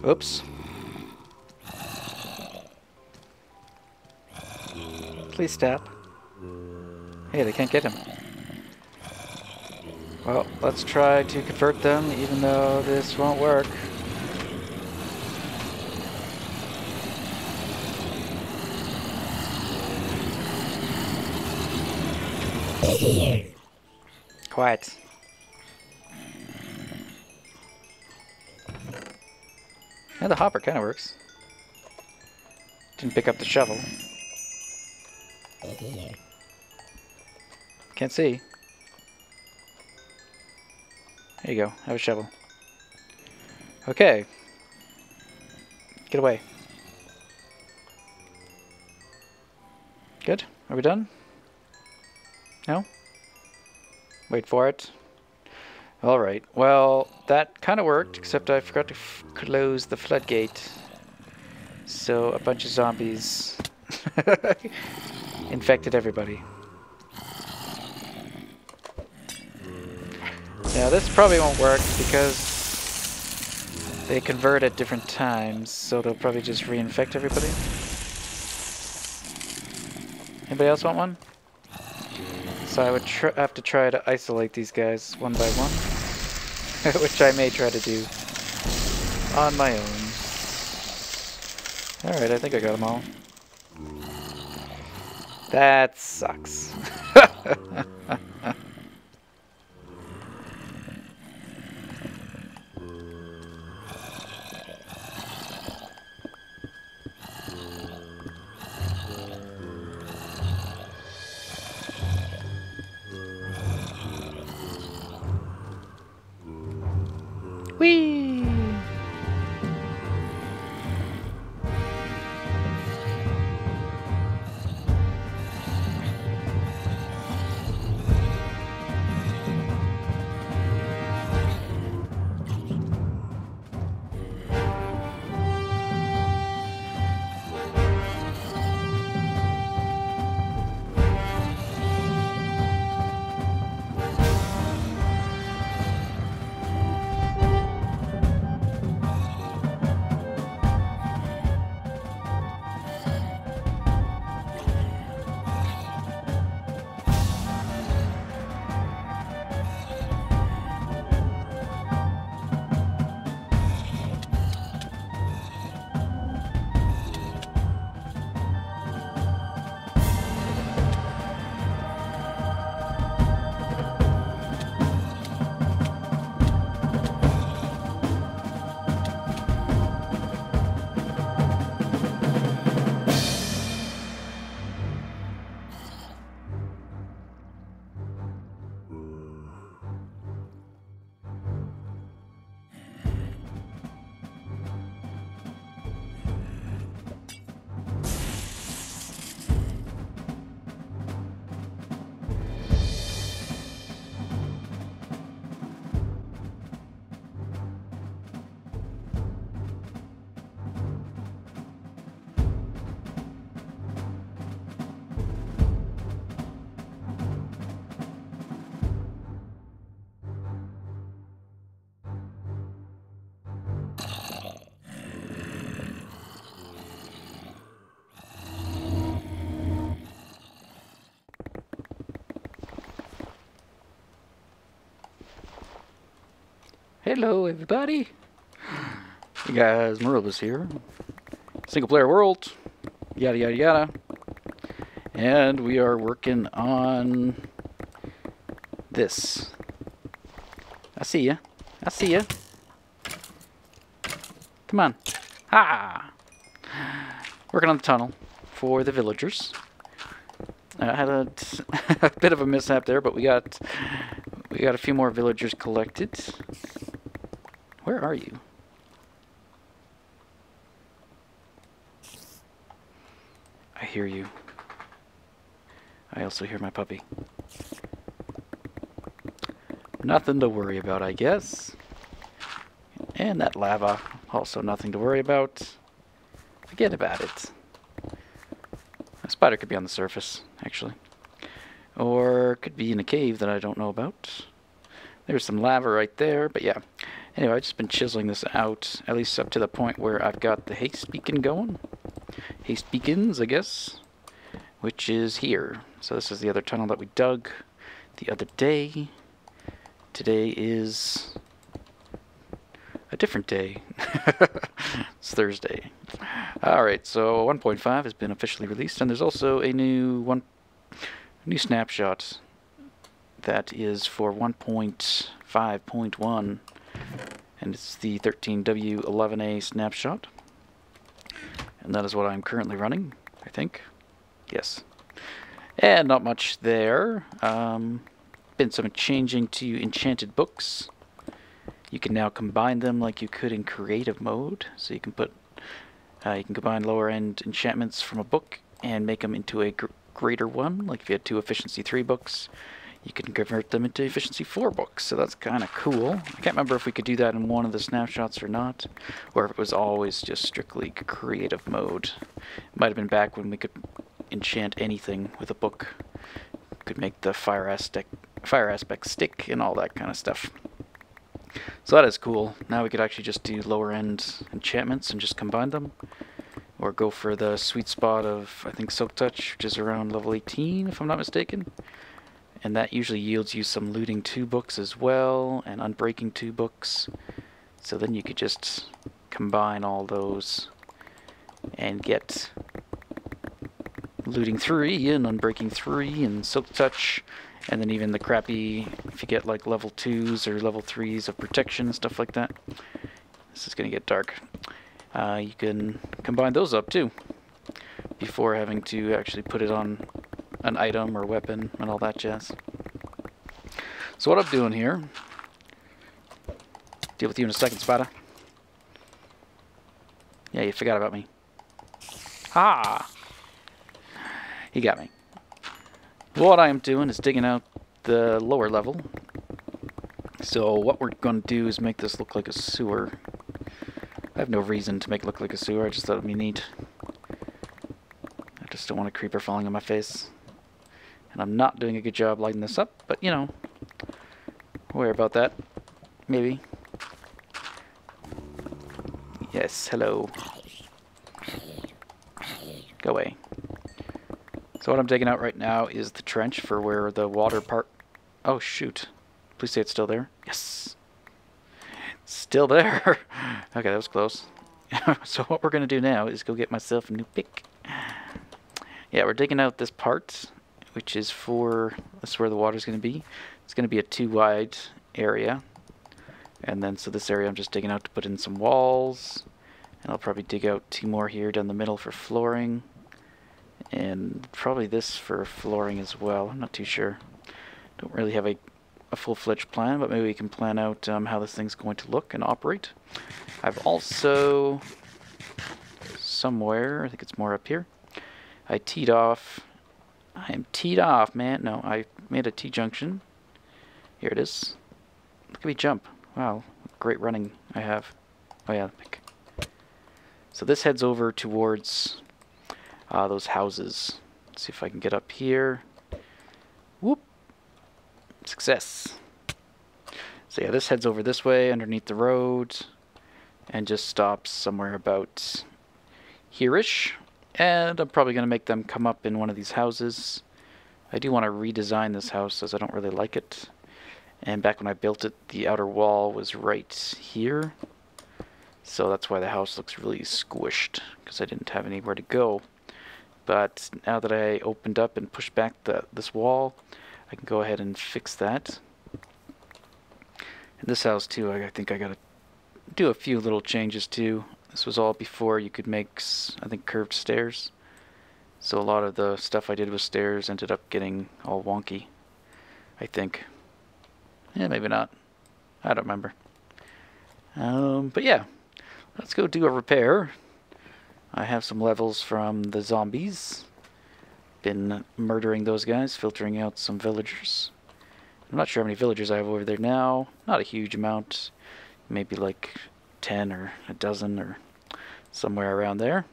Oops. Please stop. Hey, they can't get him. Well, let's try to convert them, even though this won't work. Quiet. Yeah, the hopper kind of works. Didn't pick up the shovel. Can't see. There you go. Have a shovel. Okay. Get away. Good. Are we done? No? Wait for it. Alright. Well, that kind of worked, except I forgot to close the floodgate. So a bunch of zombies infected everybody. Now this probably won't work because they convert at different times, so they'll probably just reinfect everybody. Anybody else want one? So I would have to try to isolate these guys one by one, which I may try to do on my own. Alright, I think I got them all. That sucks. Whee! Hello, everybody. Hey guys, Morilibus here. Single player world, yada yada yada. And we are working on this. I see ya. I see ya. Come on. Ha! Working on the tunnel for the villagers. I had a bit of a mishap there, but we got a few more villagers collected. Where are you? I hear you. I also hear my puppy. Nothing to worry about, I guess. And that lava, also nothing to worry about. Forget about it. A spider could be on the surface, actually. Or could be in a cave that I don't know about. There's some lava right there, but yeah. Anyway, I've just been chiseling this out, at least up to the point where I've got the haste beacon going. Haste beacons, I guess, which is here. So this is the other tunnel that we dug the other day. Today is a different day. It's Thursday. Alright, so 1.5 has been officially released, and there's also a new snapshot that is for 1.5.1, and it's the 13W11A snapshot, and that is what I'm currently running, I think. Yes. And not much there. Been some changing to enchanted books. You can now combine them like you could in creative mode, so you can put you can combine lower end enchantments from a book and make them into a greater one. Like if you had 2 efficiency 3 books, you can convert them into efficiency 4 books, so that's kind of cool. I can't remember if we could do that in one of the snapshots or not, or if it was always just strictly creative mode. It might have been back when we could enchant anything with a book. Could make the fire aspect stick and all that kind of stuff. So that is cool. Now we could actually just do lower end enchantments and just combine them, or go for the sweet spot of, I think, Silk Touch, which is around level 18 if I'm not mistaken. And that usually yields you some looting 2 books as well, and unbreaking 2 books. So then you could just combine all those and get looting 3 and unbreaking 3 and Silk Touch, and then even the crappy, if you get like level 2s or level 3s of protection and stuff like that. This is going to get dark. You can combine those up too, before having to actually put it on an item or weapon and all that jazz. So what I'm doing here, deal with you in a second, Spada. Yeah, you forgot about me. Ah! He got me. What I am doing is digging out the lower level. So what we're going to do is make this look like a sewer. I have no reason to make it look like a sewer, I just thought it'd be neat. I just don't want a creeper falling on my face. And I'm not doing a good job lighting this up, but you know, worry about that. Maybe. Yes, hello. Go away. So what I'm digging out right now is the trench for where the water part... Oh, shoot. Please say it's still there. Yes. It's still there. Okay, that was close. So what we're going to do now is go get myself a new pick. Yeah, we're digging out this part, which is for... This is where the water's going to be. It's going to be a 2-wide area. And then, so this area I'm just digging out to put in some walls. And I'll probably dig out 2 more here down the middle for flooring. And probably this for flooring as well. I'm not too sure. Don't really have a full-fledged plan, but maybe we can plan out how this thing's going to look and operate. I've also, somewhere, I think it's more up here, I teed off. I am teed off, man. No, I made a T-junction. Here it is. Look at me jump. Wow, great running I have. Oh yeah, pick. So this heads over towards those houses. Let's see if I can get up here. Whoop! Success. So yeah, this heads over this way underneath the road and just stops somewhere about here-ish. And I'm probably going to make them come up in one of these houses. I do want to redesign this house as I don't really like it. And back when I built it, the outer wall was right here. So that's why the house looks really squished, because I didn't have anywhere to go. But now that I opened up and pushed back this wall, I can go ahead and fix that. And this house too, I think I gotta do a few little changes too. This was all before you could make, I think, curved stairs. So a lot of the stuff I did with stairs ended up getting all wonky, I think. Yeah, maybe not. I don't remember. But yeah, let's go do a repair. I have some levels from the zombies. Been murdering those guys, filtering out some villagers. I'm not sure how many villagers I have over there now. Not a huge amount. Maybe like 10 or a dozen or somewhere around there.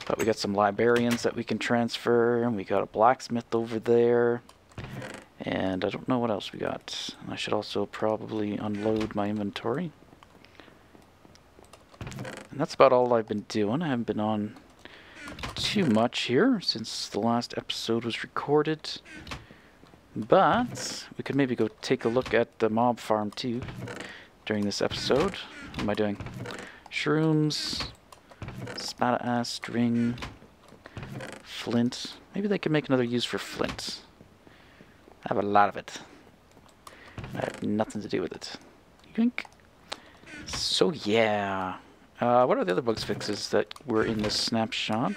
But we got some librarians that we can transfer, and we got a blacksmith over there. And I don't know what else we got. I should also probably unload my inventory. And that's about all I've been doing. I haven't been on too much here since the last episode was recorded. But we could maybe go take a look at the mob farm too during this episode. What am I doing? Shrooms, spada ass, string, flint. Maybe they could make another use for flint. I have a lot of it. I have nothing to do with it. Yoink. So yeah. What are the other bugs fixes that were in the snapshot?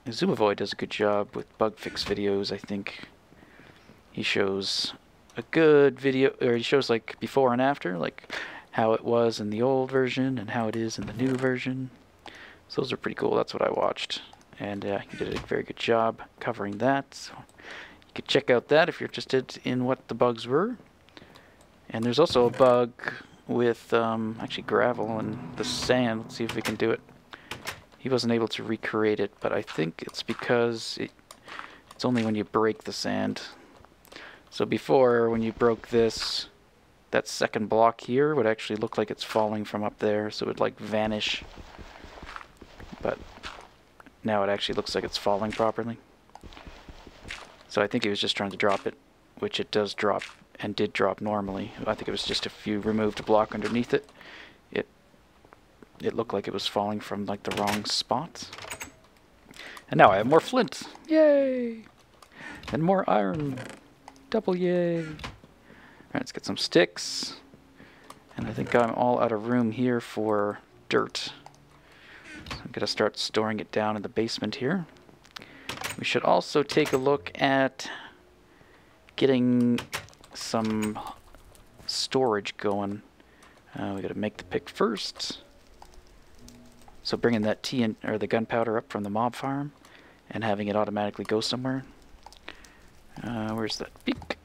Zoomavoid does a good job with bug fix videos, I think. He shows a good video, or he shows like before and after, like how it was in the old version and how it is in the new version. So those are pretty cool. That's what I watched. And he did a very good job covering that. So you could check out that if you're interested in what the bugs were. And there's also a bug with actually gravel and the sand. Let's see if we can do it. He wasn't able to recreate it, but I think it's because it's only when you break the sand. So before, when you broke this, that second block here would actually look like it's falling from up there, so it would like vanish. But now it actually looks like it's falling properly. So I think he was just trying to drop it, which it does drop and did drop normally. I think it was just if you removed a block underneath it, it looked like it was falling from like the wrong spot. And now I have more flint. Yay! And more iron. Double yay. Alright, let's get some sticks. And I think I'm all out of room here for dirt. So I'm going to start storing it down in the basement here. We should also take a look at getting some storage going. We got to make the pick first. So bringing that or the gunpowder up from the mob farm and having it automatically go somewhere. Where's that peak?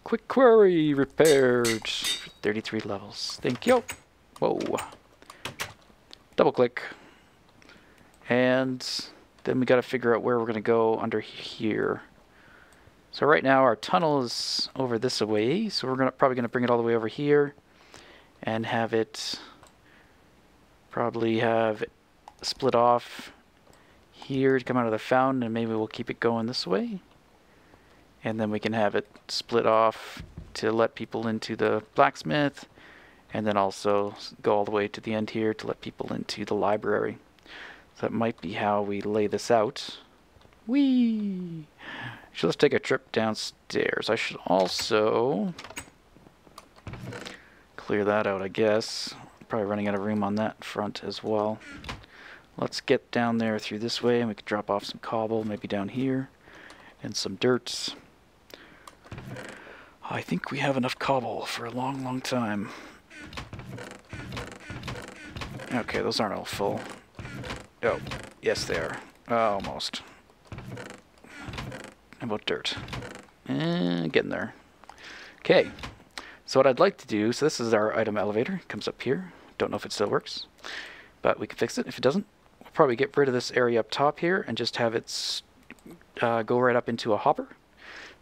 Quick quarry repaired. 33 levels. Thank you. Whoa. Double click. And then we got to figure out where we're going to go under here. So right now our tunnel is over this way. So we're probably going to bring it all the way over here and have it probably have it split off here to come out of the fountain, and maybe we'll keep it going this way. And then we can have it split off to let people into the blacksmith, and then also go all the way to the end here to let people into the library. So that might be how we lay this out. Whee! So let's take a trip downstairs. I should also clear that out, I guess. Probably running out of room on that front as well. Let's get down there through this way, and we could drop off some cobble, maybe down here, and some dirt. I think we have enough cobble for a long, long time. Okay, those aren't all full. Oh, yes they are. Almost. How about dirt? Getting there. Okay, so what I'd like to do, so this is our item elevator. It comes up here. Don't know if it still works, but we can fix it. If it doesn't, we'll probably get rid of this area up top here and just have it go right up into a hopper.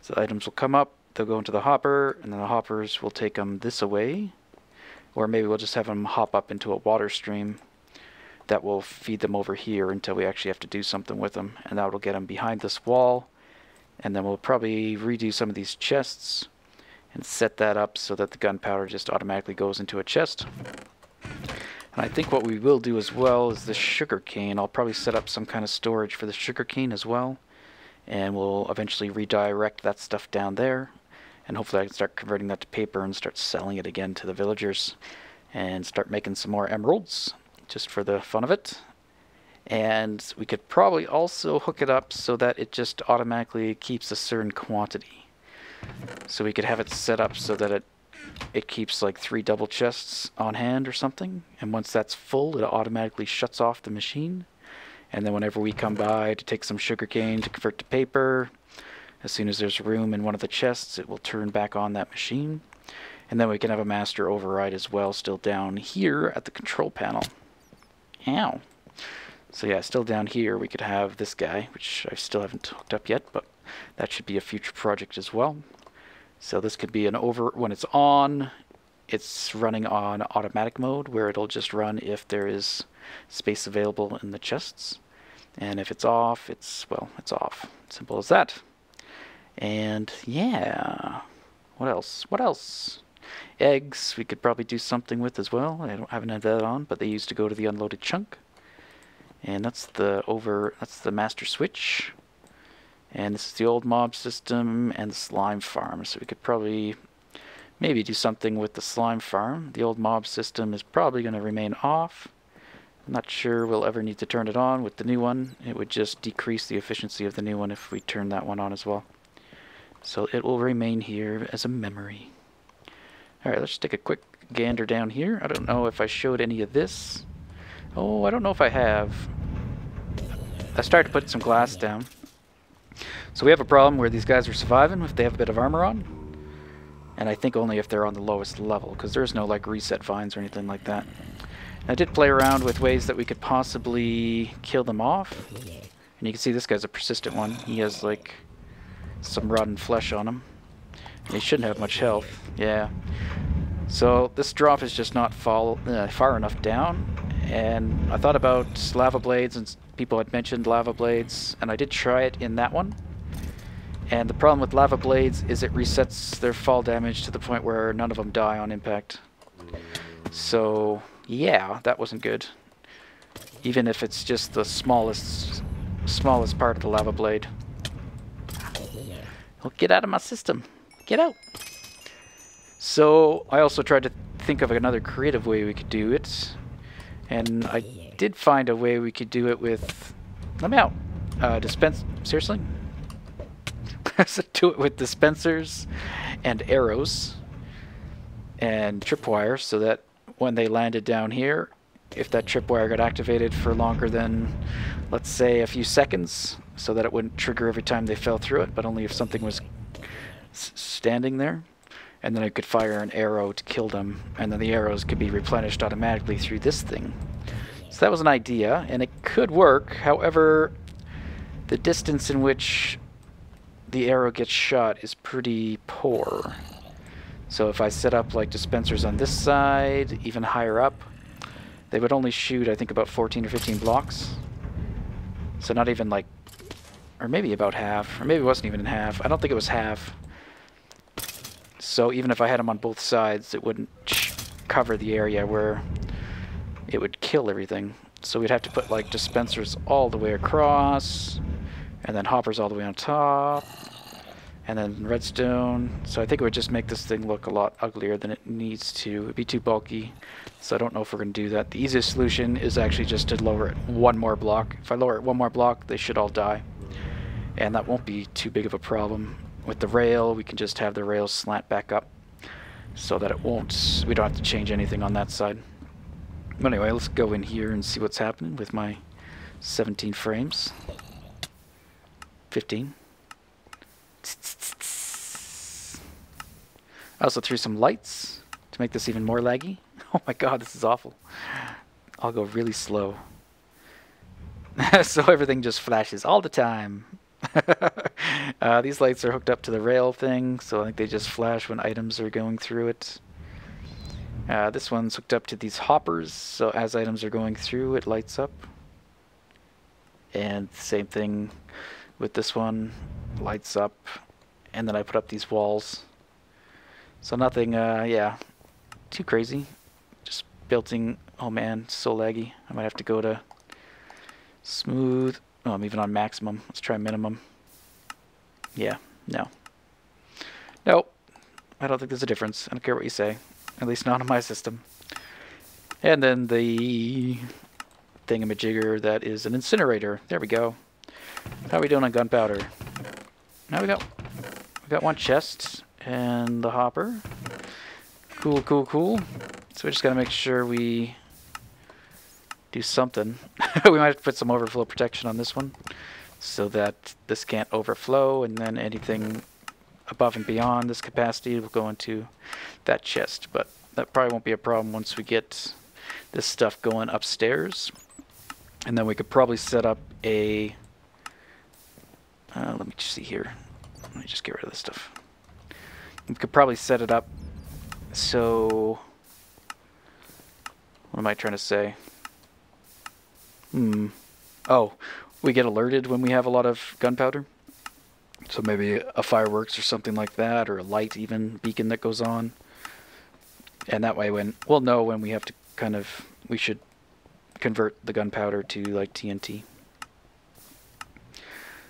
So the items will come up, they'll go into the hopper, and then the hoppers will take them this away. Or maybe we'll just have them hop up into a water stream that will feed them over here until we actually have to do something with them. And that will get them behind this wall. And then we'll probably redo some of these chests and set that up so that the gunpowder just automatically goes into a chest. And I think what we will do as well is the sugar cane. I'll probably set up some kind of storage for the sugar cane as well. And we'll eventually redirect that stuff down there. And hopefully I can start converting that to paper and start selling it again to the villagers. And start making some more emeralds, just for the fun of it. And we could probably also hook it up so that it just automatically keeps a certain quantity. So we could have it set up so that it keeps like 3 double chests on hand or something. And once that's full, it automatically shuts off the machine. And then whenever we come by to take some sugarcane to convert to paper, as soon as there's room in one of the chests, it will turn back on that machine. And then we can have a master override as well, still down here at the control panel. Ow. So yeah, still down here we could have this guy, which I still haven't hooked up yet, but that should be a future project as well. So this could be when it's on, it's running on automatic mode, where it'll just run if there is space available in the chests. And if it's off, well, it's off. Simple as that. And yeah, what else? What else? Eggs we could probably do something with as well. I haven't had that on, but they used to go to the unloaded chunk. And that's the master switch. And this is the old mob system and the slime farm. So we could probably maybe do something with the slime farm. The old mob system is probably going to remain off. I'm not sure we'll ever need to turn it on with the new one. It would just decrease the efficiency of the new one if we turn that one on as well. So it will remain here as a memory. Alright, let's take a quick gander down here. I don't know if I showed any of this. Oh, I don't know if I have. I started to put some glass down. So we have a problem where these guys are surviving if they have a bit of armor on. And I think only if they're on the lowest level, because there's no like reset vines or anything like that. And I did play around with ways that we could possibly kill them off. And you can see this guy's a persistent one. He has like some rotten flesh on him. And he shouldn't have much health. Yeah. So this drop is just not far enough down. And I thought about lava blades, and people had mentioned lava blades, and I did try it in that one. And the problem with lava blades is it resets their fall damage to the point where none of them die on impact. So yeah, that wasn't good. Even if it's just the smallest part of the lava blade. Well, get out of my system. Get out. So I also tried to think of another creative way we could do it. And I did find a way we could do it with... Let me out. Seriously? So do it with dispensers and arrows and tripwire, so that when they landed down here, if that tripwire got activated for longer than, let's say, a few seconds, so that it wouldn't trigger every time they fell through it, but only if something was standing there. And then I could fire an arrow to kill them, and then the arrows could be replenished automatically through this thing. So that was an idea, and it could work. However, the distance in which the arrow gets shot is pretty poor. So if I set up like dispensers on this side, even higher up, they would only shoot, I think, about 14 or 15 blocks. So not even like, or maybe about half, or maybe it wasn't even in half. I don't think it was half. So even if I had them on both sides, it wouldn't cover the area where it would kill everything. So we'd have to put like dispensers all the way across, and then hoppers all the way on top, and then redstone. So I think it would just make this thing look a lot uglier than it needs to. It'd be too bulky, so I don't know if we're going to do that. The easiest solution is actually just to lower it one more block. If I lower it one more block, they should all die, and that won't be too big of a problem. With the rail, we can just have the rails slant back up so that we don't have to change anything on that side. But anyway, let's go in here and see what's happening with my 17 frames. 15. I also threw some lights to make this even more laggy. Oh my god, this is awful. I'll go really slow. So everything just flashes all the time. These lights are hooked up to the rail thing, so I think they just flash when items are going through it. This one's hooked up to these hoppers, so as items are going through, it lights up. And same thing with this one, lights up, and then I put up these walls. So nothing, yeah, too crazy. Just built-in. Oh man, so laggy. I might have to go to smooth. Oh, I'm even on maximum. Let's try minimum. Yeah, no. Nope. I don't think there's a difference. I don't care what you say. At least not on my system. And then the thingamajigger that is an incinerator. There we go. How are we doing on gunpowder? Now we got one chest and the hopper. Cool, cool, cool. So we just gotta make sure we do something. We might have to put some overflow protection on this one so that this can't overflow, and then anything above and beyond this capacity will go into that chest. But that probably won't be a problem once we get this stuff going upstairs. And then we could probably set up a let me see here. Let me just get rid of this stuff. We could probably set it up so... What am I trying to say? Oh, we get alerted when we have a lot of gunpowder. So maybe a fireworks or something like that, or a light even, beacon that goes on. And that way we'll know when we have to we should convert the gunpowder to like TNT.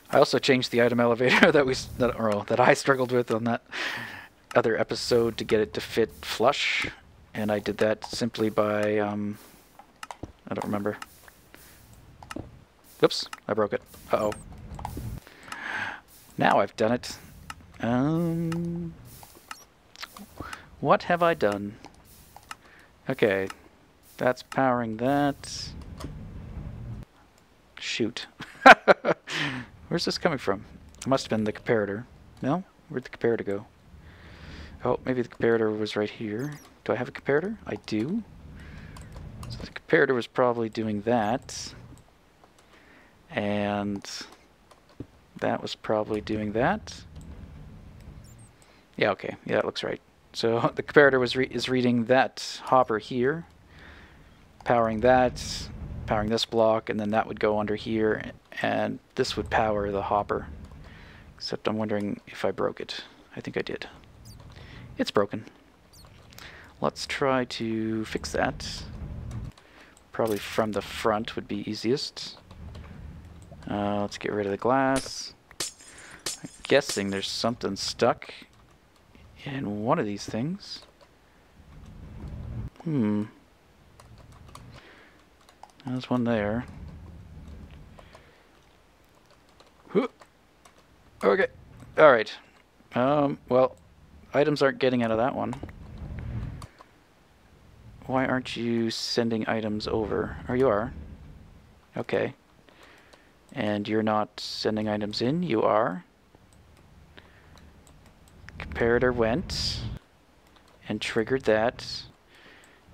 I also changed the item elevator that I struggled with on that other episode to get it to fit flush, and I did that simply by I don't remember. Oops, I broke it. Uh-oh. Now I've done it. What have I done? Okay, that's powering that. Shoot. Where's this coming from? It must have been the comparator. No? Where'd the comparator go? Oh, maybe the comparator was right here. Do I have a comparator? I do. So the comparator was probably doing that. And that was probably doing that. Yeah, okay. Yeah, that looks right. So the comparator is reading that hopper here, powering that, powering this block, and then that would go under here, and this would power the hopper. Except I'm wondering if I broke it. I think I did. It's broken. Let's try to fix that. Probably from the front would be easiest. Let's get rid of the glass. I'm guessing there's something stuck in one of these things. There's one there. Okay. Alright. Well, items aren't getting out of that one. Why aren't you sending items over? Oh, you are. Okay. And you're not sending items in? You are. Comparator went and triggered that.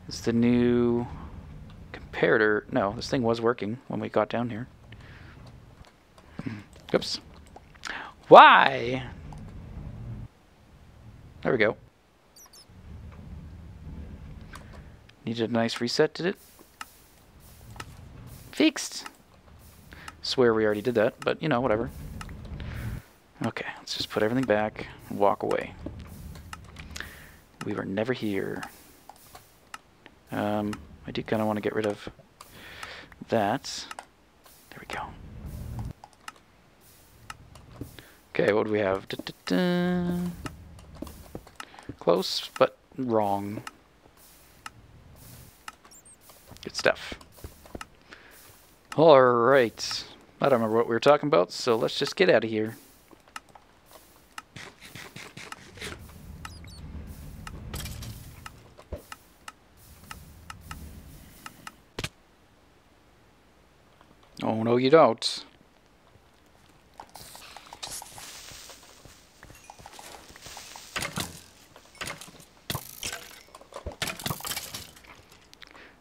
Is the new comparator... No, this thing was working when we got down here. Oops. Why? There we go. Needed a nice reset, did it? Fixed. Swear we already did that, but you know, whatever. Okay, let's just put everything back and walk away. We were never here. I do kind of want to get rid of that. There we go. Okay, what do we have? Close, but wrong. Good stuff. Alright. I don't remember what we were talking about, so let's just get out of here. Oh, no you don't.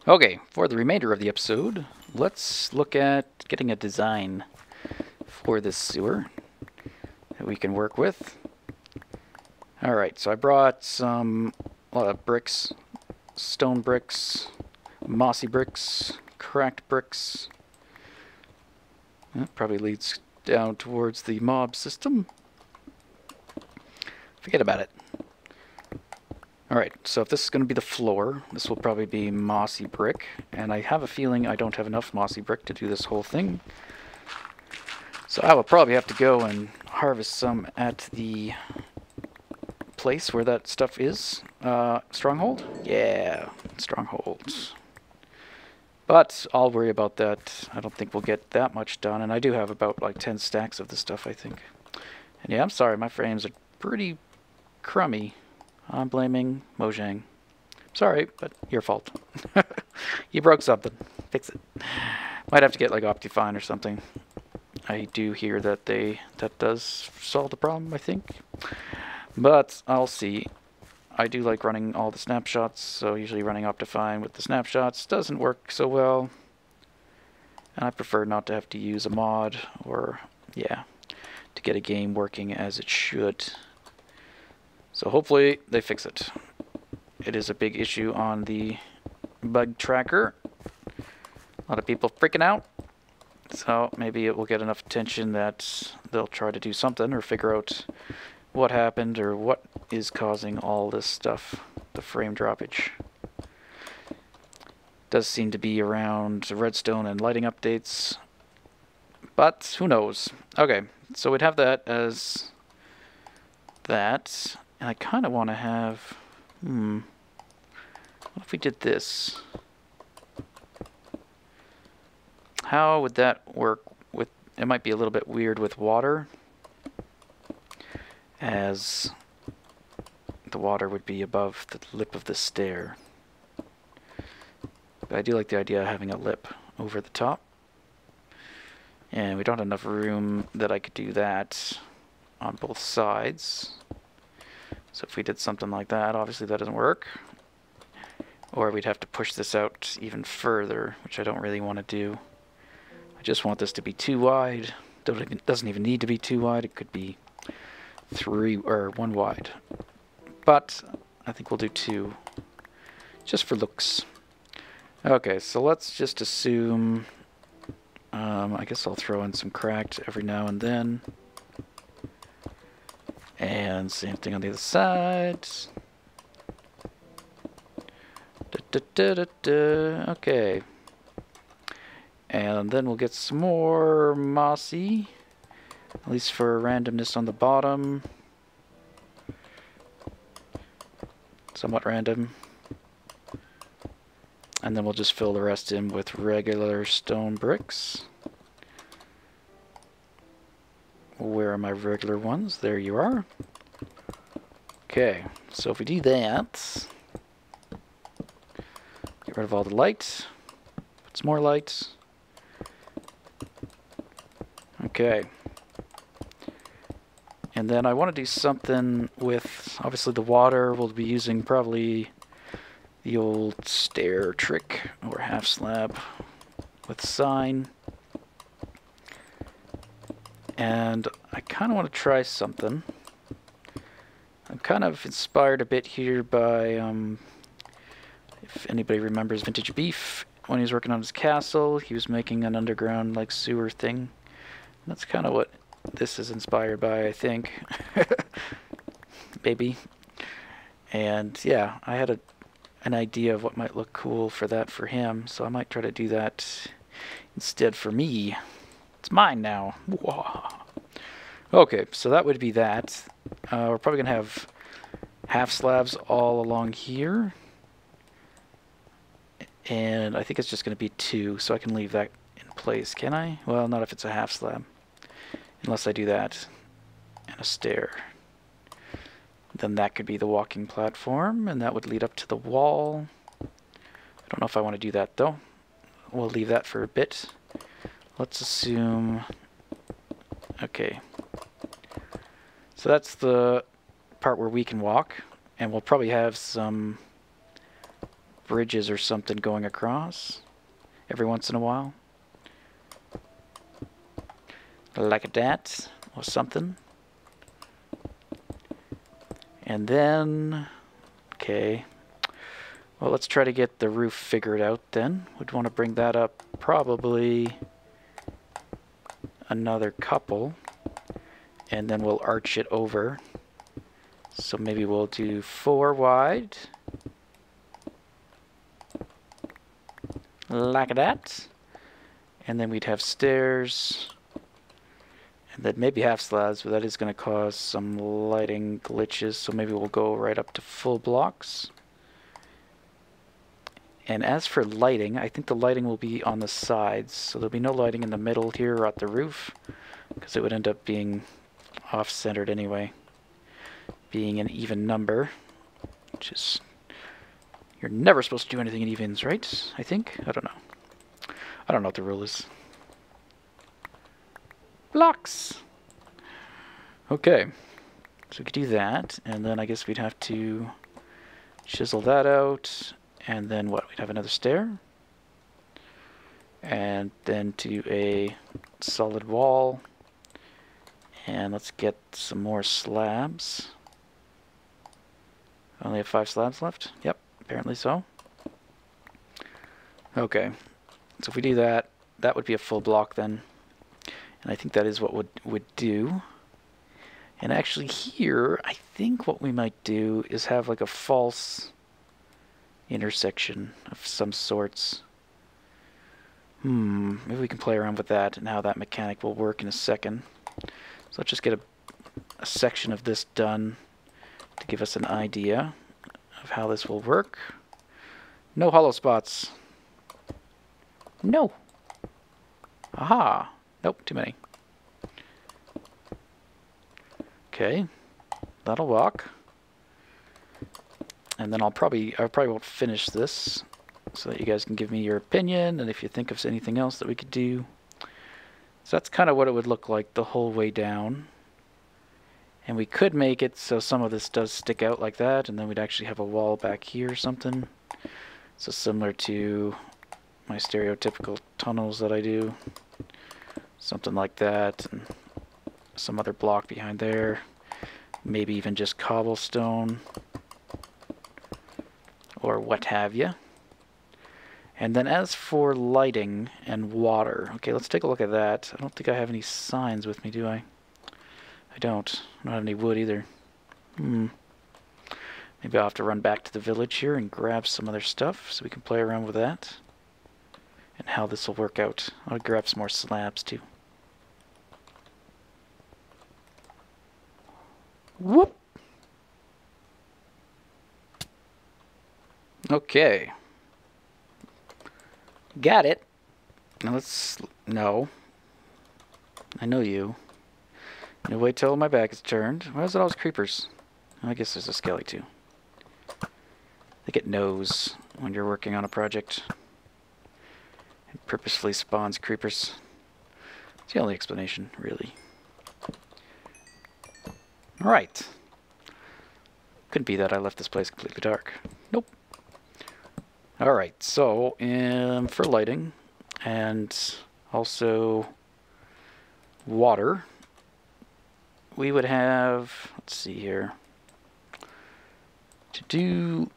Okay, for the remainder of the episode, let's look at getting a design for this sewer that we can work with. Alright, so I brought a lot of bricks, stone bricks, mossy bricks, cracked bricks. That probably leads down towards the mob system. Forget about it. Alright, so if this is going to be the floor, this will probably be mossy brick, and I have a feeling I don't have enough mossy brick to do this whole thing. So I will probably have to go and harvest some at the place where that stuff is. Stronghold? Yeah, strongholds. But I'll worry about that. I don't think we'll get that much done, and I do have about like 10 stacks of this stuff, I think. And yeah, I'm sorry, my frames are pretty crummy. I'm blaming Mojang. Sorry, but your fault. You broke something. Fix it. Might have to get like Optifine or something. I do hear that that does solve the problem, I think. But I'll see. I do like running all the snapshots, so usually running Optifine with the snapshots doesn't work so well. And I prefer not to have to use a mod or, yeah. to get a game working as it should. So hopefully they fix it. It is a big issue on the bug tracker. A lot of people freaking out. So maybe it will get enough attention that they'll try to do something or figure out what happened or what is causing all this stuff, the frame droppage. Does seem to be around redstone and lighting updates, but who knows. Okay, so we'd have that as that, and I kind of want to have, what if we did this? How would that work with, it might be a little bit weird with water, as the water would be above the lip of the stair. But I do like the idea of having a lip over the top. And we don't have enough room that I could do that on both sides. So if we did something like that, obviously that doesn't work. Or we'd have to push this out even further, which I don't really want to do. I just want this to be too wide. It doesn't even need to be too wide. It could be 1 wide. But I think we'll do 2, just for looks. Okay, so let's just assume, I guess I'll throw in some cracked every now and then. And same thing on the other side. Okay. And then we'll get some more mossy, at least for randomness on the bottom. Somewhat random. And then we'll just fill the rest in with regular stone bricks. Where are my regular ones? There you are. Okay, so if we do that, get rid of all the light, put some more light. Okay. And then I want to do something with, obviously the water, we'll be using probably the old stair trick or half slab with sign. And I kind of want to try something. I'm kind of inspired a bit here by, if anybody remembers Vintage Beef, when he was working on his castle, he was making an underground like sewer thing. That's kind of what this is inspired by, I think. Maybe. And yeah, I had an idea of what might look cool for that for him, so I might try to do that instead for me. It's mine now. Whoa. Okay, so that would be that. We're probably going to have half slabs all along here. And I think it's just going to be 2, so I can leave that in place, can I? Well, not if it's a half slab. Unless I do that and a stair. Then that could be the walking platform, and that would lead up to the wall. I don't know if I want to do that, though. We'll leave that for a bit. Let's assume... Okay. So that's the part where we can walk, and we'll probably have some bridges or something going across every once in a while. Like that, or something. And then, okay, well, let's try to get the roof figured out then. We'd want to bring that up probably another couple, and then we'll arch it over. So maybe we'll do 4 wide, like that, and then we'd have stairs. And then maybe half slabs, but that is going to cause some lighting glitches, so maybe we'll go right up to full blocks. And as for lighting, I think the lighting will be on the sides, so there'll be no lighting in the middle here or at the roof, because it would end up being off-centered anyway, being an even number, which is, you're never supposed to do anything in evens, right? I think? I don't know. I don't know what the rule is. Blocks! Okay, so we could do that, and then I guess we'd have to chisel that out, and then what? We'd have another stair, and then do a solid wall, And let's get some more slabs. Only have 5 slabs left? Yep, apparently so. Okay, so if we do that, that would be a full block then. And I think that is what would do. And actually here, I think what we might do is have like a false intersection of some sorts. Maybe we can play around with that and how that mechanic will work in a second. So let's just get a section of this done to give us an idea of how this will work. No hollow spots. No. Aha. Nope, too many. Okay, that'll walk. And then I probably won't finish this, so that you guys can give me your opinion, and if you think of anything else that we could do. So that's kind of what it would look like the whole way down. And we could make it so some of this does stick out like that, and then we'd actually have a wall back here or something. So similar to my stereotypical tunnels that I do. Something like that, and some other block behind there. Maybe even just cobblestone. Or what have you. And then as for lighting and water, okay, let's take a look at that. I don't think I have any signs with me, do I? I don't have any wood either. Maybe I'll have to run back to the village here and grab some other stuff so we can play around with that. And how this will work out. I'll grab some more slabs too. Whoop! Okay. Got it. Now let's... No. I know you. You wait till my back is turned. Why is it always creepers? I guess there's a skelly too. I think it knows when you're working on a project. It purposefully spawns creepers. It's the only explanation, really. Alright. Couldn't be that I left this place completely dark. Nope. Alright, so for lighting and also water, we would have, let's see here, to do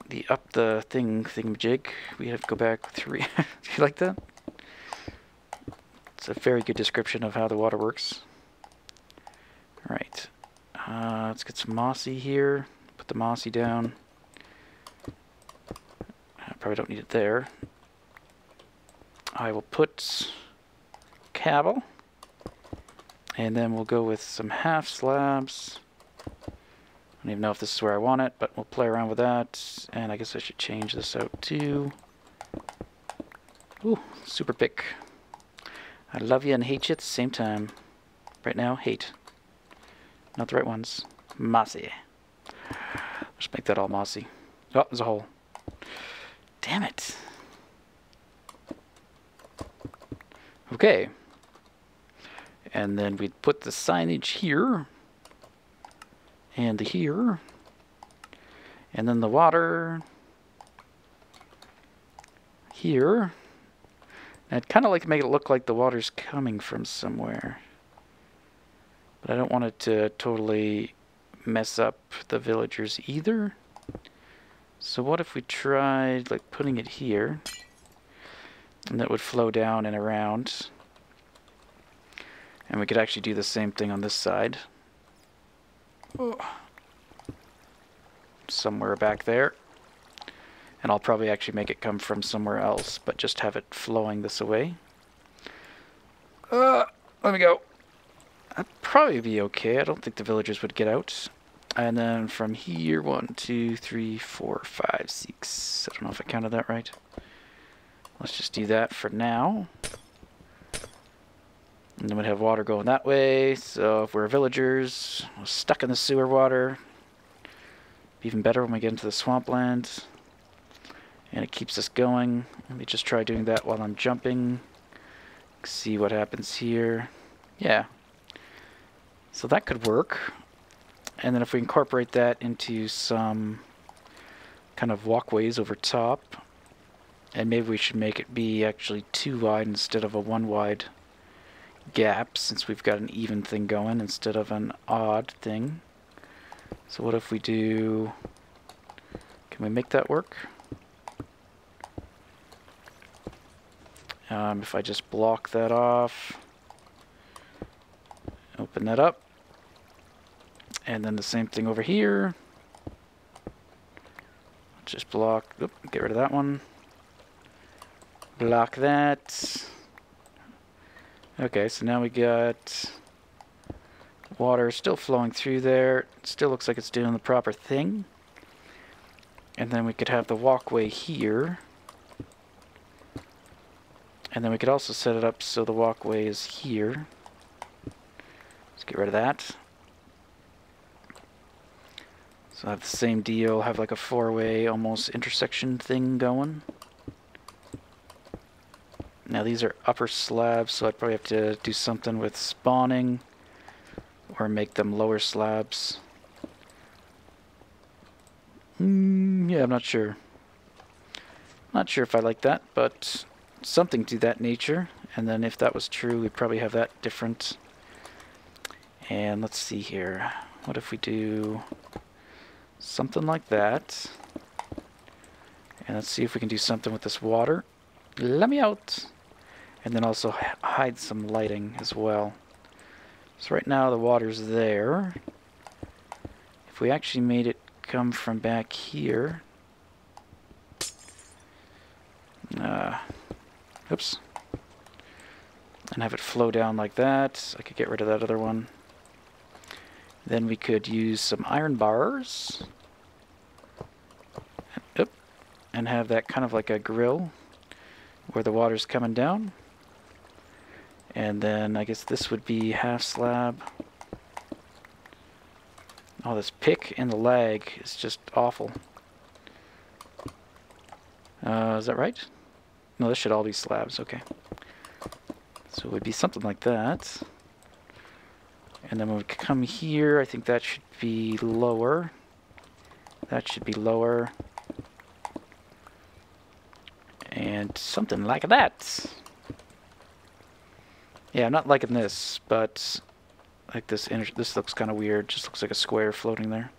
the up the thingamajig, we have to go back 3. Do you like that? It's a very good description of how the water works. Alright, let's get some mossy here, put the mossy down. I probably don't need it there. I will put cobble, and then we'll go with some half slabs. I don't even know if this is where I want it, but we'll play around with that. And I guess I should change this out too. Ooh, super pick. I love you and hate you at the same time. Right now, hate. Not the right ones. Mossy. Just make that all mossy. Oh, there's a hole. Damn it. Okay. And then we'd put the signage here. And here. And then the water. Here. And I'd kind of like to make it look like the water's coming from somewhere. But I don't want it to totally mess up the villagers either. So what if we tried like putting it here, and that would flow down and around, and we could actually do the same thing on this side. Oh. Somewhere back there. And I'll probably actually make it come from somewhere else, but just have it flowing this way. Let me go. That'd probably be okay. I don't think the villagers would get out. And then from here, 1, 2, 3, 4, 5, 6. I don't know if I counted that right. Let's just do that for now. And then we'd have water going that way. So if we're villagers, we're stuck in the sewer water. Be even better when we get into the swampland. And it keeps us going. Let me just try doing that while I'm jumping. See what happens here. Yeah. So that could work. And then if we incorporate that into some kind of walkways over top, and maybe we should make it be actually 2 wide instead of a 1 wide gap since we've got an even thing going instead of an odd thing. So what if we do... Can we make that work? If I just block that off, open that up, and then the same thing over here. Just block, get rid of that one. Block that. Okay, so now we got water still flowing through there. Still looks like it's doing the proper thing. And then we could have the walkway here. And then we could also set it up so the walkway is here. Let's get rid of that. So I have the same deal, have like a four-way almost intersection thing going. Now these are upper slabs, so I'd probably have to do something with spawning or make them lower slabs. Yeah, I'm not sure. Not sure if I like that, but something to that nature. And then if that was true, we'd probably have that different. And let's see here. What if we do something like that? And let's see if we can do something with this water. Let me out. And then also hide some lighting as well. So right now the water's there. If we actually made it come from back here. Oops. And have it flow down like that. I could get rid of that other one. Then we could use some iron bars. And have that kind of like a grill where the water's coming down. And then I guess this would be half slab. Oh, this pick and the lag is just awful. Is that right? No, this should all be slabs, okay. So it would be something like that. And then when we come here, I think that should be lower. That should be lower. And something like that. Yeah, I'm not liking this, but like this looks kind of weird. Just looks like a square floating there.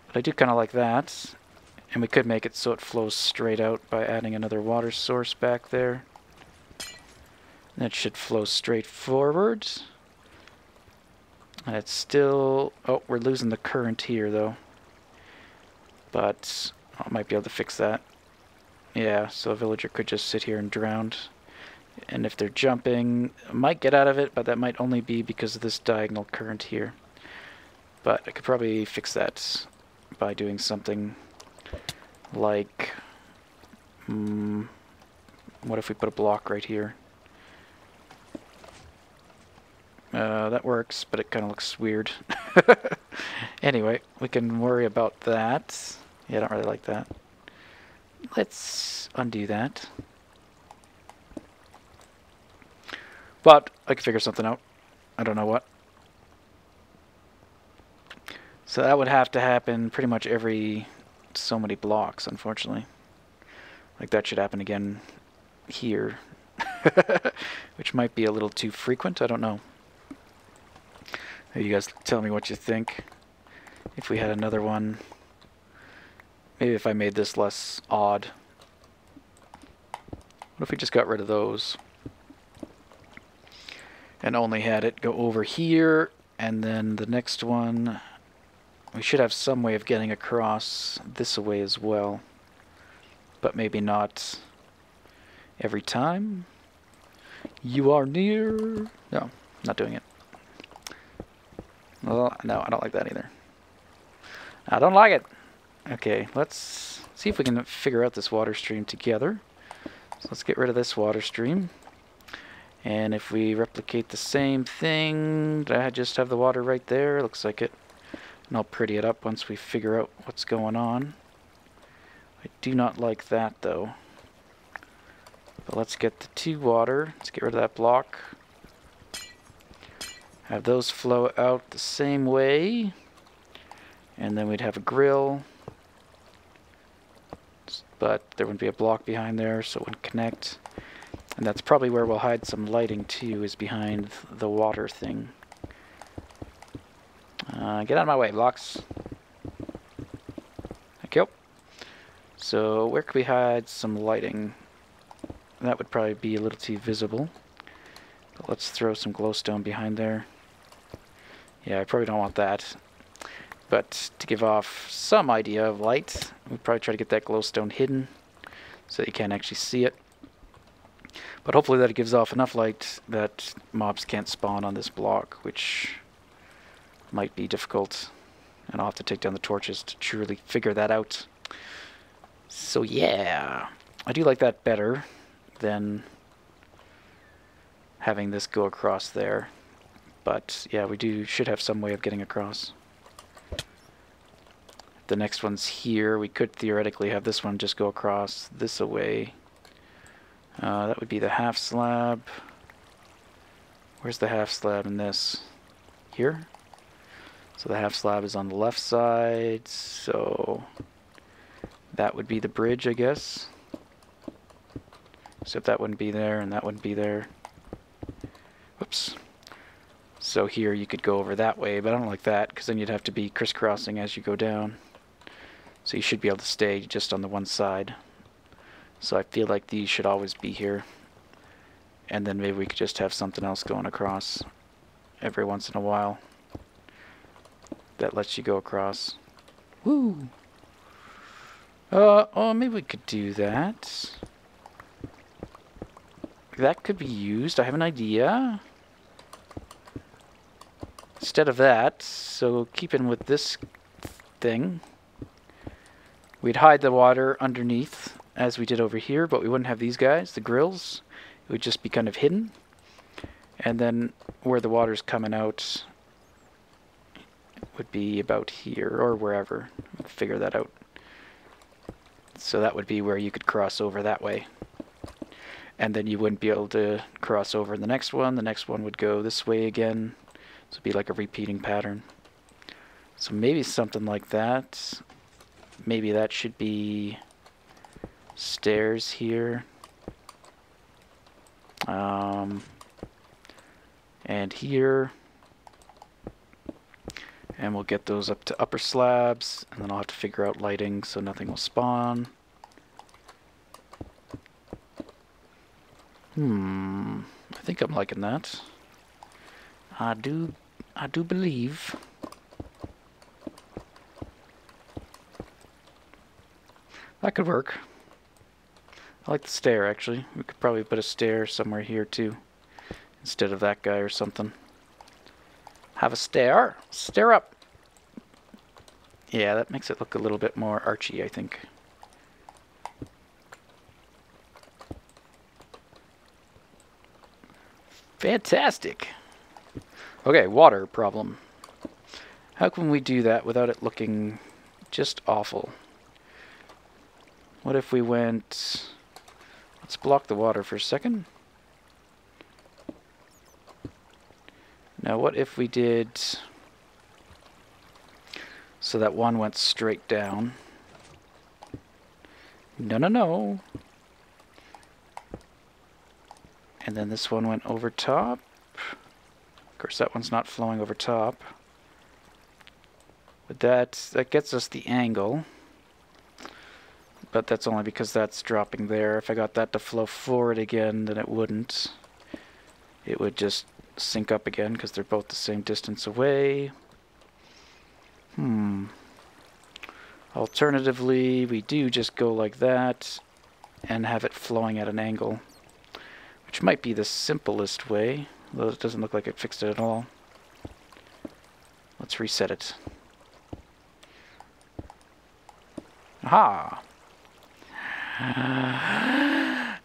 But I do kind of like that. And we could make it so it flows straight out by adding another water source back there. That should flow straight forward. And it's still... Oh, we're losing the current here, though. But I might be able to fix that. Yeah, so a villager could just sit here and drown. And if they're jumping, might get out of it, but that might only be because of this diagonal current here. But I could probably fix that by doing something like... what if we put a block right here? That works, but it kind of looks weird. Anyway, we can worry about that. Yeah, I don't really like that. Let's undo that. But I can figure something out. I don't know what. So that would have to happen pretty much every so many blocks, unfortunately. Like that should happen again here. Which might be a little too frequent, I don't know. You guys tell me what you think. If we had another one. Maybe if I made this less odd. What if we just got rid of those? And only had it go over here, and then the next one, we should have some way of getting across this way as well. But maybe not every time. You are near. No, not doing it. Well, no, I don't like that either. I don't like it. Okay, let's see if we can figure out this water stream together. So let's get rid of this water stream. And if we replicate the same thing, did I just have the water right there? Looks like it. And I'll pretty it up once we figure out what's going on. I do not like that though. But let's get the two water. Let's get rid of that block. Have those flow out the same way. And then we'd have a grill. But there wouldn't be a block behind there, so it wouldn't connect. And that's probably where we'll hide some lighting too, is behind the water thing. Get out of my way, blocks. Thank you. So where could we hide some lighting? That would probably be a little too visible. But let's throw some glowstone behind there. Yeah, I probably don't want that. But to give off some idea of light, we'd probably try to get that glowstone hidden so that you can't actually see it. But hopefully that gives off enough light that mobs can't spawn on this block, which might be difficult. And I'll have to take down the torches to truly figure that out. So yeah, I do like that better than having this go across there. But yeah, we should have some way of getting across. The next one's here. We could theoretically have this one just go across this away. That would be the half slab. Where's the half slab in this? Here? So the half slab is on the left side, so that would be the bridge, I guess. Except that wouldn't be there, and that wouldn't be there. Whoops. So here you could go over that way, but I don't like that, because then you'd have to be crisscrossing as you go down. So you should be able to stay just on the one side. So I feel like these should always be here. And then maybe we could just have something else going across every once in a while. That lets you go across. Woo! Oh, maybe we could do that. That could be used. I have an idea. Instead of that, so keeping with this thing, we'd hide the water underneath as we did over here, but we wouldn't have these guys, the grills. It would just be kind of hidden. And then where the water's coming out would be about here or wherever. We'll figure that out. So that would be where you could cross over that way. And then you wouldn't be able to cross over the next one. The next one would go this way again. So it'd be like a repeating pattern. So maybe something like that. Maybe that should be stairs here. And here. And we'll get those up to upper slabs, and then I'll have to figure out lighting so nothing will spawn. I think I'm liking that. I do believe. That could work. I like the stair, actually. We could probably put a stair somewhere here, too, instead of that guy or something. Have a stair. Stair up. Yeah, that makes it look a little bit more archy, I think. Fantastic. Okay, water problem. How can we do that without it looking just awful? What if we went... Let's block the water for a second. Now what if we did so that one went straight down? No. And then this one went over top. Of course that one's not flowing over top. But that gets us the angle. But that's only because that's dropping there. If I got that to flow forward again, then it wouldn't. It would just sync up again because they're both the same distance away. Alternatively, we do just go like that and have it flowing at an angle, which might be the simplest way, though it doesn't look like it fixed it at all. Let's reset it. Aha!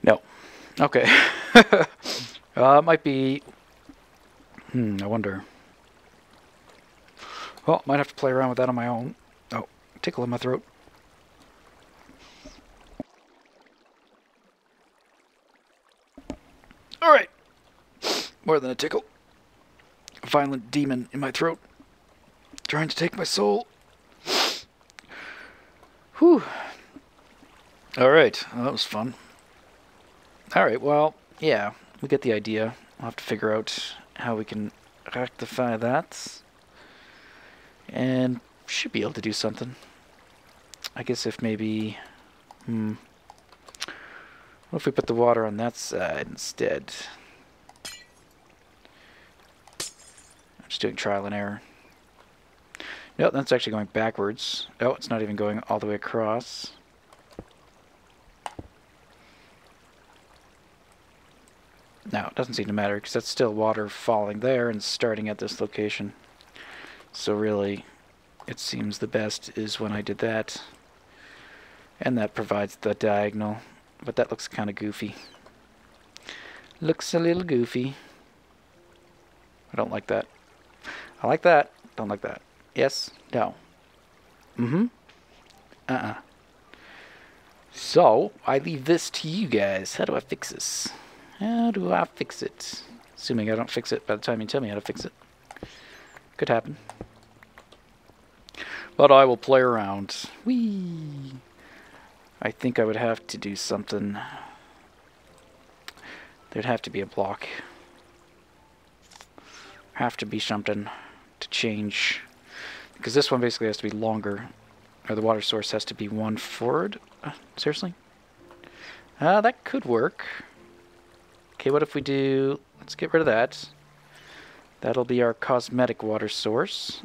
No. Okay. It might be... I wonder. Well, might have to play around with that on my own. Oh, tickle in my throat. Alright. More than a tickle. A violent demon in my throat. Trying to take my soul. Whew. Alright, well, that was fun. Alright, well, yeah, we get the idea. We'll have to figure out how we can rectify that. And should be able to do something. I guess if maybe... what if we put the water on that side instead? I'm just doing trial and error. Nope, that's actually going backwards. Oh, it's not even going all the way across. No, it doesn't seem to matter because that's still water falling there and starting at this location. So really, it seems the best is when I did that. And that provides the diagonal. But that looks kind of goofy. Looks a little goofy. I don't like that. I like that. Don't like that. Yes? No. So, I leave this to you guys. How do I fix this? How do I fix it? Assuming I don't fix it by the time you tell me how to fix it. Could happen. But I will play around. Whee! I think I would have to do something. There'd have to be a block. Have to be something to change. Because this one basically has to be longer. Or the water source has to be one forward. Seriously? That could work. Okay, what if we do... Let's get rid of that. That'll be our cosmetic water source.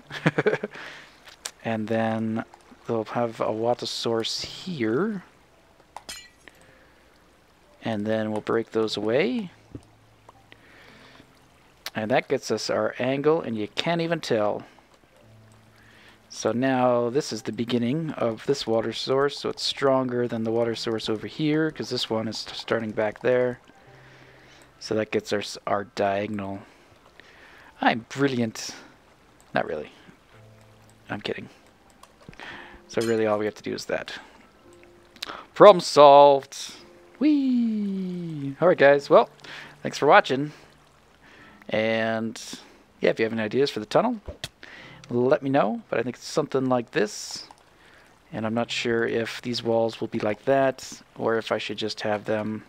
And then they'll have a water source here. And then we'll break those away. And that gets us our angle, and you can't even tell. So now this is the beginning of this water source, so it's stronger than the water source over here, because this one is starting back there. So that gets us our diagonal. I'm brilliant. Not really. I'm kidding. So really all we have to do is that. Problem solved. Whee! Alright guys, well, thanks for watching. And yeah, if you have any ideas for the tunnel, let me know. But I think it's something like this. And I'm not sure if these walls will be like that, or if I should just have them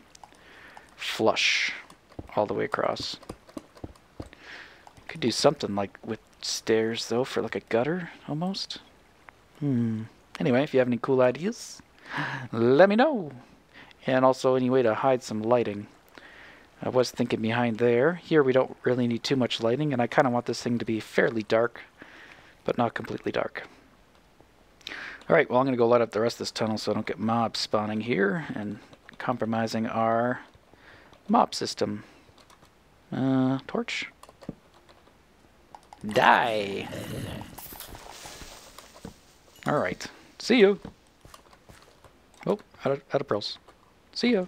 flush all the way across. Could do something like with stairs though, for like a gutter almost. Anyway, if you have any cool ideas, let me know. And also any way to hide some lighting. I was thinking behind there. Here we don't really need too much lighting, and I kind of want this thing to be fairly dark, but not completely dark. Alright, well I'm going to go light up the rest of this tunnel so I don't get mobs spawning here and compromising our mob system. Torch? Die! Alright, see you! Oh, out of pearls. See ya!